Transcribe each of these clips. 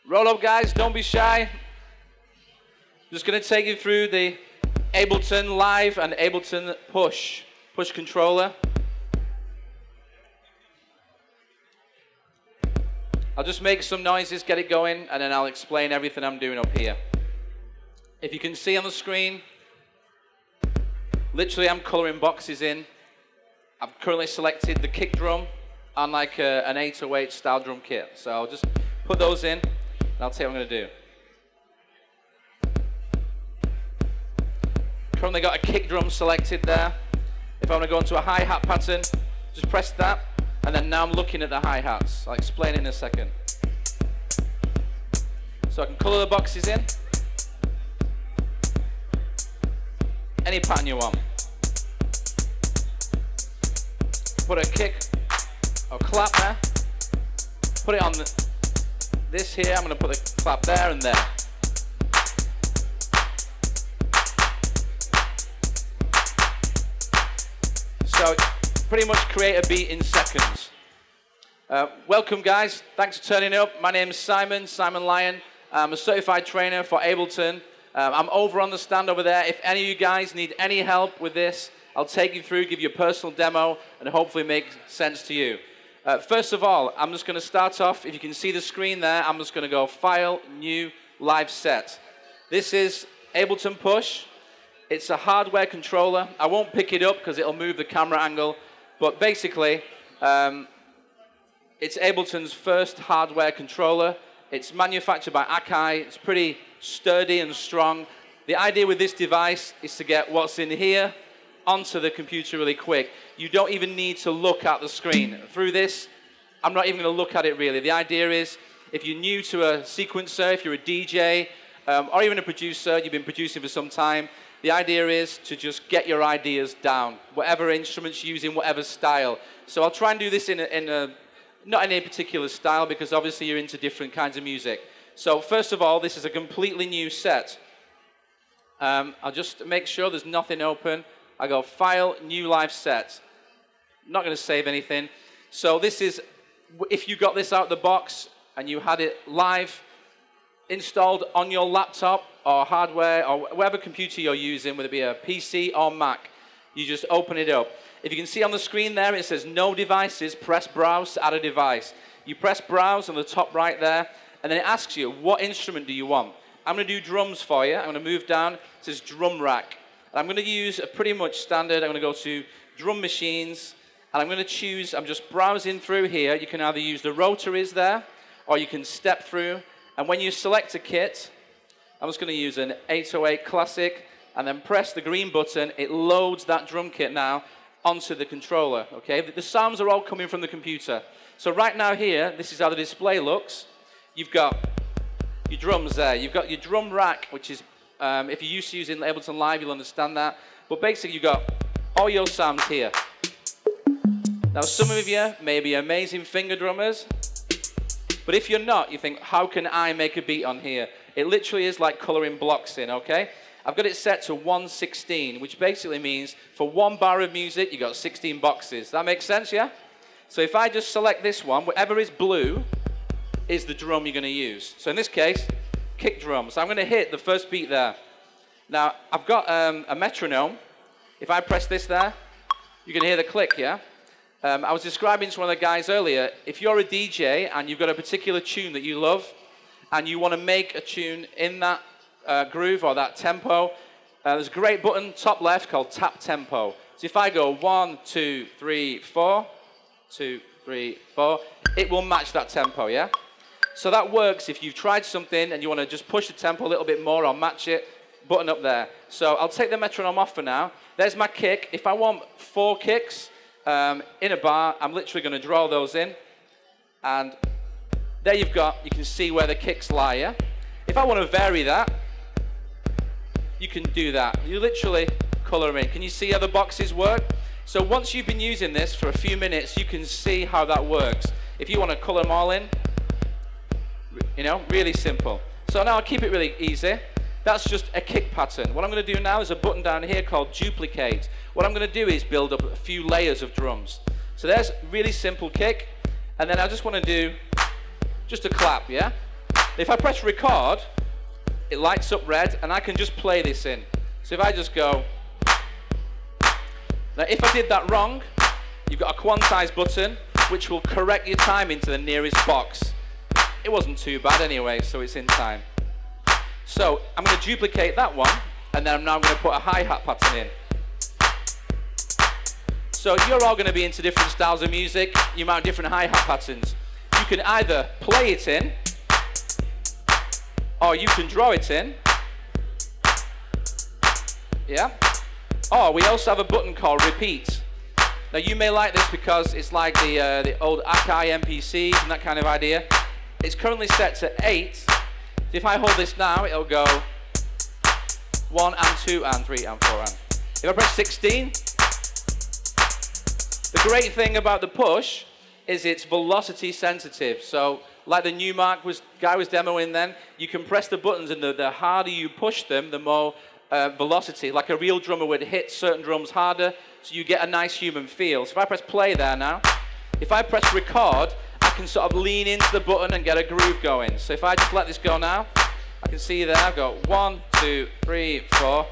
Roll up, guys, don't be shy. Just going to take you through the Ableton Live and Ableton Push controller. I'll just make some noises, get it going, and then I'll explain everything I'm doing up here. If you can see on the screen, literally I'm coloring boxes in. I've currently selected the kick drum on like an 808 style drum kit. So I'll just put those in, and I'll tell you what I'm going to do. Currently got a kick drum selected there. If I want to go into a hi-hat pattern, just press that, and then now I'm looking at the hi-hats. I'll explain in a second. So I can color the boxes in. Any pattern you want. Put a kick or clap there. Put it on this here. I'm going to put the clap there and there. So pretty much create a beat in seconds. Welcome, guys. Thanks for turning up. My name is Simon Lyon. I'm a certified trainer for Ableton. I'm over on the stand over there. If any of you guys need any help with this, I'll take you through, give you a personal demo, and hopefully make sense to you. First of all, I'm just going to start off. If you can see the screen there, I'm just going to go File, New, Live Set. This is Ableton Push. It's a hardware controller. I won't pick it up because it'll move the camera angle, but basically, it's Ableton's first hardware controller. It's manufactured by Akai. It's pretty sturdy and strong. The idea with this device is to get what's in here onto the computer really quick. You don't even need to look at the screen. Through this, I'm not even going to look at it really. The idea is, if you're new to a sequencer, if you're a DJ, or even a producer, you've been producing for some time, the idea is to just get your ideas down, whatever instruments you're using, whatever style. So I'll try and do this not in a particular style, because obviously you're into different kinds of music. So first of all, this is a completely new set. I'll just make sure there's nothing open. I go File, New Live Set. I'm not going to save anything. So this is, if you got this out of the box and you had it live, installed on your laptop or hardware or whatever computer you're using, whether it be a PC or Mac, you just open it up. If you can see on the screen there, it says no devices, press browse to add a device. You press browse on the top right there, and then it asks you, what instrument do you want? I'm going to do drums for you. I'm going to move down. It says drum rack. And I'm going to use a pretty much standard. I'm going to go to drum machines, and I'm going to choose, I'm just browsing through here. You can either use the rotaries there, or you can step through. And when you select a kit, I'm just going to use an 808 Classic, and then press the green button. It loads that drum kit now onto the controller, okay? The sounds are all coming from the computer. So right now here, this is how the display looks. You've got your drums there. You've got your drum rack, which is, if you're used to using Ableton Live, you'll understand that. But basically, you've got all your sounds here. Now, some of you may be amazing finger drummers, but if you're not, you think, how can I make a beat on here? It literally is like coloring blocks in, okay? I've got it set to 116, which basically means for one bar of music, you've got 16 boxes. That makes sense, yeah? So if I just select this one, whatever is blue is the drum you're going to use. So in this case, kick drum. So I'm going to hit the first beat there. Now, I've got a metronome. If I press this there, you can hear the click, yeah? I was describing to one of the guys earlier, if you're a DJ and you've got a particular tune that you love, and you want to make a tune in that groove or that tempo, there's a great button top left called tap tempo. So if I go 1, 2, 3, 4, 2, 3, 4, it will match that tempo, yeah? So that works if you've tried something and you want to just push the tempo a little bit more or match it, button up there. So I'll take the metronome off for now. There's my kick. If I want 4 kicks in a bar, I'm literally going to draw those in. And there you can see where the kicks lie, yeah? If I want to vary that, you can do that. You literally color in. Can you see how the boxes work? So once you've been using this for a few minutes, you can see how that works. If you want to color them all in, you know, really simple. So now I'll keep it really easy. That's just a kick pattern. What I'm going to do now is a button down here called duplicate. What I'm going to do is build up a few layers of drums. So there's really simple kick, and then I just want to do just a clap, yeah? If I press record, it lights up red, and I can just play this in. So if I just go, now if I did that wrong, you've got a quantize button, which will correct your timing to the nearest box. It wasn't too bad anyway, so it's in time. So I'm going to duplicate that one, and then I'm now going to put a hi-hat pattern in. So you're all going to be into different styles of music. You might have different hi-hat patterns. You can either play it in, or you can draw it in. Yeah? Or we also have a button called repeat. Now you may like this because it's like the old Akai MPCs and that kind of idea. It's currently set to 8. If I hold this now, it'll go 1 and 2 and 3 and 4 and. If I press 16, the great thing about the push is it's velocity sensitive. So like the Newmark guy was demoing then, you can press the buttons, and the harder you push them, the more velocity. Like a real drummer would hit certain drums harder, so you get a nice human feel. So if I press play there now, if I press record, I can sort of lean into the button and get a groove going. So if I just let this go now, I can see there I've got 1, 2, 3, 4.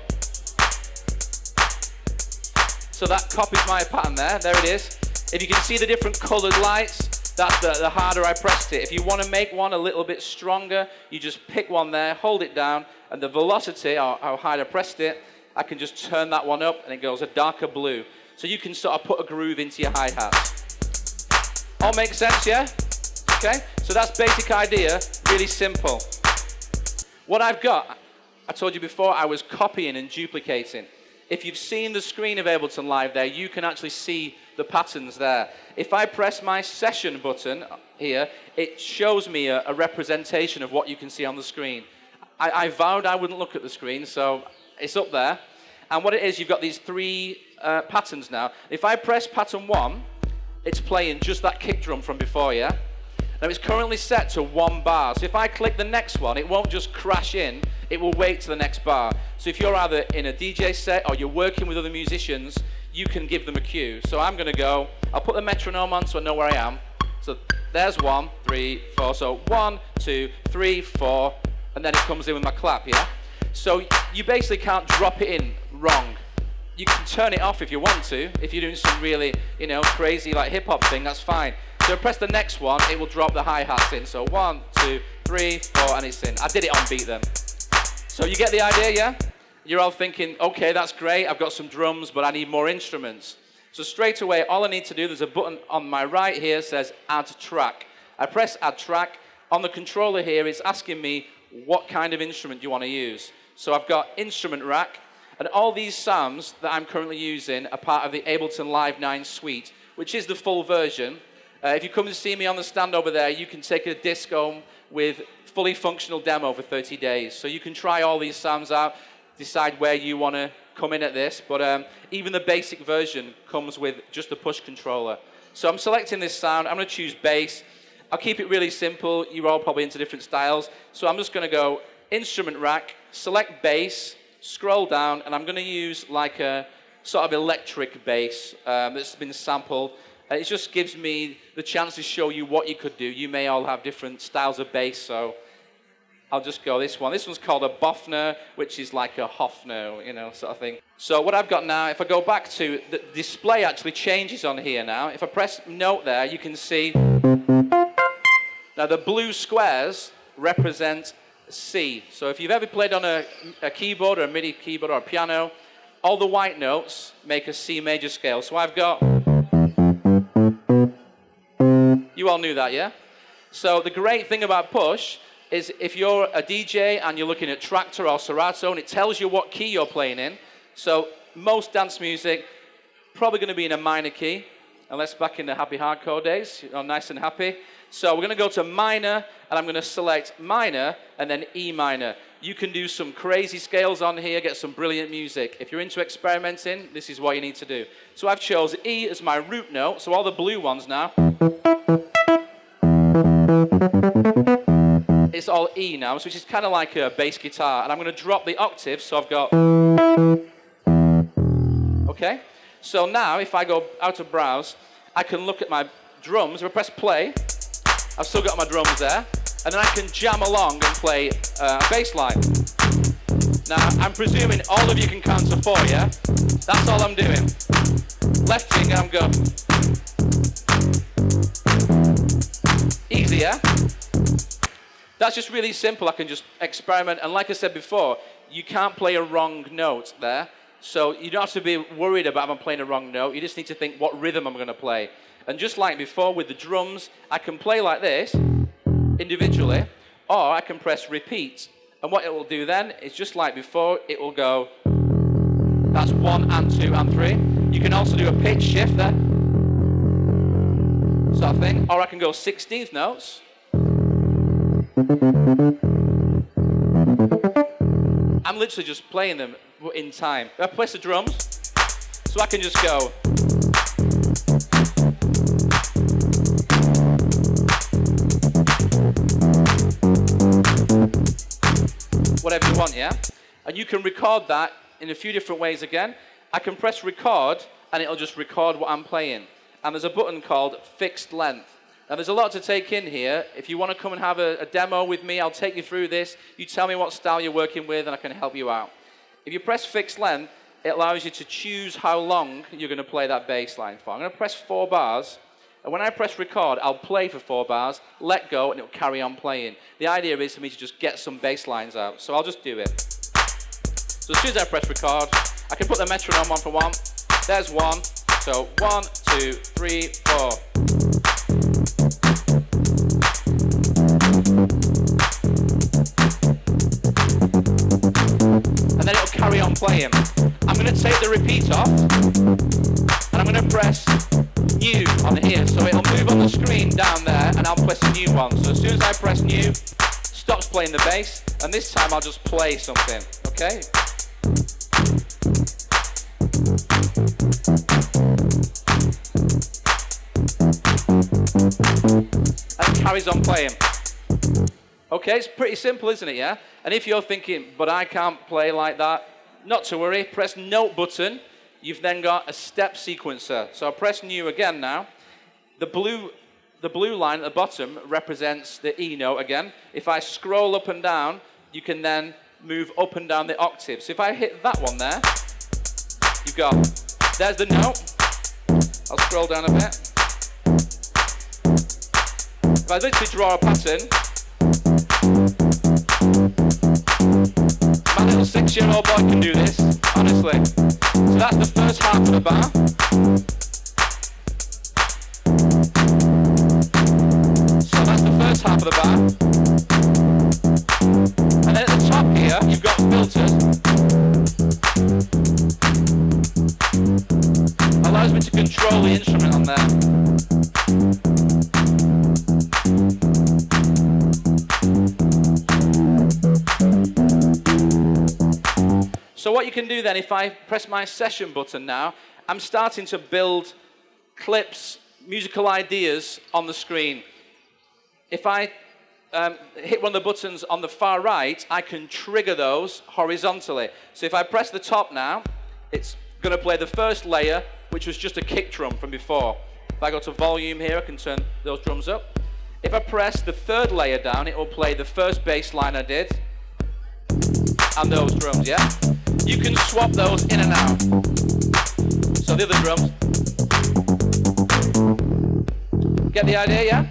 So that copies my pattern there. There it is. If you can see the different colored lights, that's the harder I pressed it. If you want to make one a little bit stronger, you just pick one there, hold it down, and the velocity, or how hard I pressed it, I can just turn that one up, and it goes a darker blue. So you can sort of put a groove into your hi-hats. All makes sense, yeah? Okay, so that's basic idea, really simple. What I've got, I told you before, I was copying and duplicating. If you've seen the screen of Ableton Live there, you can actually see the patterns there. If I press my session button here, it shows me a representation of what you can see on the screen. I vowed I wouldn't look at the screen, so it's up there. And what it is, you've got these 3 patterns now. If I press pattern 1, it's playing just that kick drum from before, yeah? Now it's currently set to 1 bar, so if I click the next one, it won't just crash in, it will wait to the next bar. So if you're either in a DJ set or you're working with other musicians, you can give them a cue. So I'm going to go, I'll put the metronome on so I know where I am. So there's 1, 3, 4, so 1, 2, 3, 4, and then it comes in with my clap, yeah? So you basically can't drop it in wrong. You can turn it off if you want to. If you're doing some really, you know, crazy like hip hop thing, that's fine. So press the next one, it will drop the hi-hats in. So 1, 2, 3, 4, and it's in. I did it on beat then. So you get the idea, yeah? You're all thinking, okay, that's great, I've got some drums, but I need more instruments. So straight away, all I need to do, there's a button on my right here that says Add Track. I press Add Track. On the controller here, it's asking me what kind of instrument you want to use. So I've got Instrument Rack, and all these sounds that I'm currently using are part of the Ableton Live 9 suite, which is the full version. If you come to see me on the stand over there, you can take a disc home with fully functional demo for 30 days. So you can try all these sounds out, decide where you want to come in at this, but even the basic version comes with just the push controller. So I'm selecting this sound, I'm going to choose bass. I'll keep it really simple, you're all probably into different styles, so I'm just going to go Instrument Rack, select bass, scroll down, and I'm going to use like a sort of electric bass that's been sampled. It just gives me the chance to show you what you could do. You may all have different styles of bass, so I'll just go this one. This one's called a Bofner, which is like a Hofner, you know, sort of thing. So what I've got now, if I go back to, the display actually changes on here now. If I press note there, you can see, now the blue squares represent C. So if you've ever played on a keyboard or a MIDI keyboard or a piano, all the white notes make a C major scale. So I've got, you all knew that, yeah? So the great thing about push is if you're a DJ and you're looking at Traktor or Serato and it tells you what key you're playing in. So most dance music, probably going to be in a minor key, unless back in the happy hardcore days, you know, nice and happy. So we're going to go to minor, and I'm going to select minor and then E minor. You can do some crazy scales on here, get some brilliant music. If you're into experimenting, this is what you need to do. So I've chosen E as my root note, so all the blue ones now. It's all E now, which is kind of like a bass guitar. And I'm going to drop the octave, so I've got... Okay? So now, if I go out of browse, I can look at my drums. If I press play, I've still got my drums there. and then I can jam along and play a bass line. Now, I'm presuming all of you can count to 4, yeah? That's all I'm doing. Left finger, I'm going. Easy, yeah? That's just really simple. I can just experiment. And like I said before, you can't play a wrong note there. So you don't have to be worried about if I'm playing a wrong note. You just need to think what rhythm I'm going to play. And just like before with the drums, I can play like this individually, or I can press repeat. And what it will do then is just like before, it will go, that's 1 and 2 and 3. You can also do a pitch shift there, sort of thing. Or I can go 16th notes. I'm literally just playing them in time. I press the drums, so I can just go. Whatever you want, yeah? And you can record that in a few different ways again. I can press record, and it'll just record what I'm playing. And there's a button called fixed length. Now, there's a lot to take in here. If you want to come and have a demo with me, I'll take you through this. You tell me what style you're working with, and I can help you out. If you press fixed length, it allows you to choose how long you're going to play that bass line for. I'm going to press 4 bars. And when I press record, I'll play for 4 bars, let go, and it'll carry on playing. The idea is for me to just get some bass lines out. So I'll just do it. So as soon as I press record, I can put the metronome on for 1. There's 1. So 1, 2, 3, 4. And then it'll carry on playing. I'm going to take the repeat off, and I'm going to press new on here. So it'll move on the screen down there, and I'll press a new one. So as soon as I press new, stops playing the bass, and this time I'll just play something, okay? And it carries on playing. Okay, it's pretty simple, isn't it, yeah? And if you're thinking, but I can't play like that, not to worry, press note button. You've then got a step sequencer. So I'll press new again now. The blue line at the bottom represents the E note again. If I scroll up and down, you can then move up and down the octave. So if I hit that one there, you've got, there's the note. I'll scroll down a bit. If I literally draw a pattern, my little 6-year-old boy can do this, honestly. So that's the first half of the bar. So that's the first half of the bar. And then at the top here, you've got filters. Allows me to control the instrument on there. So what you can do then, if I press my session button now, I'm starting to build clips, musical ideas on the screen. If I hit one of the buttons on the far right, I can trigger those horizontally. So if I press the top now, it's going to play the first layer, which was just a kick drum from before. If I go to volume here, I can turn those drums up. If I press the third layer down, it will play the first bass line I did, and those drums, yeah? You can swap those in and out. So the other drums. Get the idea, yeah?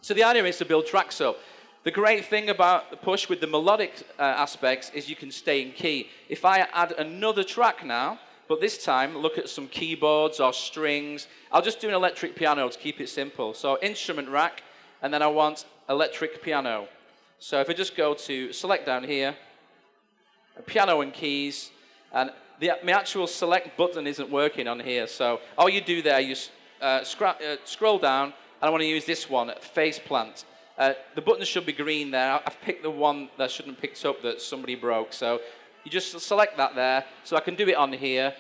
So the idea is to build tracks up. The great thing about the push with the melodic aspects is you can stay in key. If I add another track now, but this time look at some keyboards or strings, I'll just do an electric piano to keep it simple. So instrument rack, and then I want electric piano. So if I just go to select down here, piano and keys, and my actual select button isn't working on here, so all you do there, you scroll down, and I want to use this one, face plant. The buttons should be green there. I've picked the one that I shouldn't have picked up that somebody broke, so you just select that there, so I can do it on here.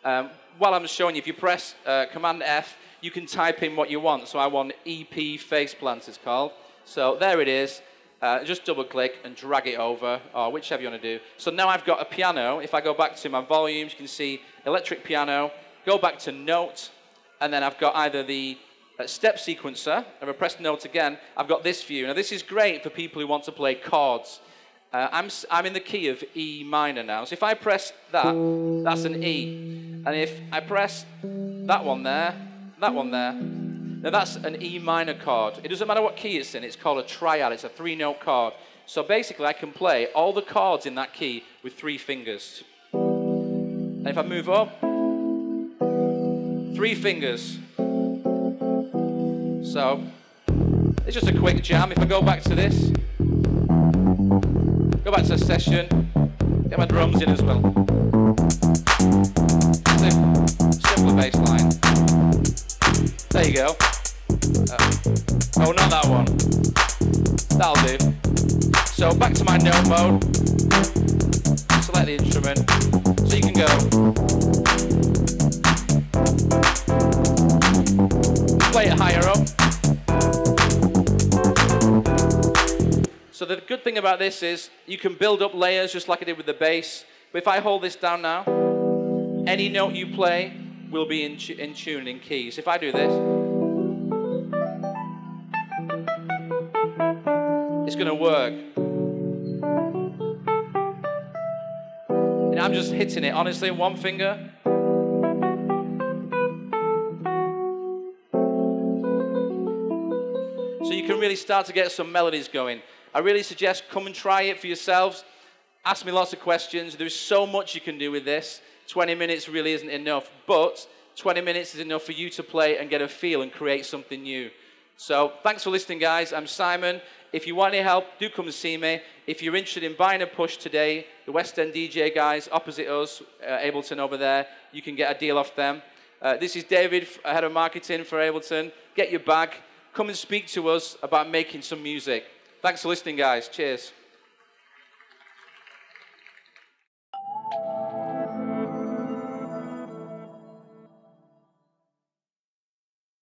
While I'm showing you, if you press Command F, you can type in what you want, so I want EP face plant, it's called. So there it is. Just double click and drag it over, or whichever you want to do. So now I've got a piano. If I go back to my volumes, you can see electric piano, go back to note, and then I've got either the step sequencer, if I press note again, I've got this view. Now this is great for people who want to play chords. I'm in the key of E minor now. So if I press that, that's an E. And if I press that one there, now that's an E minor chord. It doesn't matter what key it's in, it's called a triad, it's a 3-note chord. So basically I can play all the chords in that key with 3 fingers. And if I move up, 3 fingers. So, it's just a quick jam. If I go back to this, go back to the session, get my drums in as well. Simple bass line. There you go. Oh, not that one. That'll do. So back to my note mode. Select the instrument. So you can go. Play it higher up. So the good thing about this is you can build up layers just like I did with the bass. But if I hold this down now, any note you play will be in tune, in keys. If I do this, it's going to work. And I'm just hitting it, honestly, 1 finger. So you can really start to get some melodies going. I really suggest come and try it for yourselves. Ask me lots of questions. There's so much you can do with this. 20 minutes really isn't enough, but 20 minutes is enough for you to play and get a feel and create something new. So thanks for listening, guys. I'm Simon. If you want any help, do come and see me. If you're interested in buying a push today, the West End DJ guys opposite us, Ableton over there, you can get a deal off them. This is David, head of marketing for Ableton. Get your bag. Come and speak to us about making some music. Thanks for listening, guys. Cheers.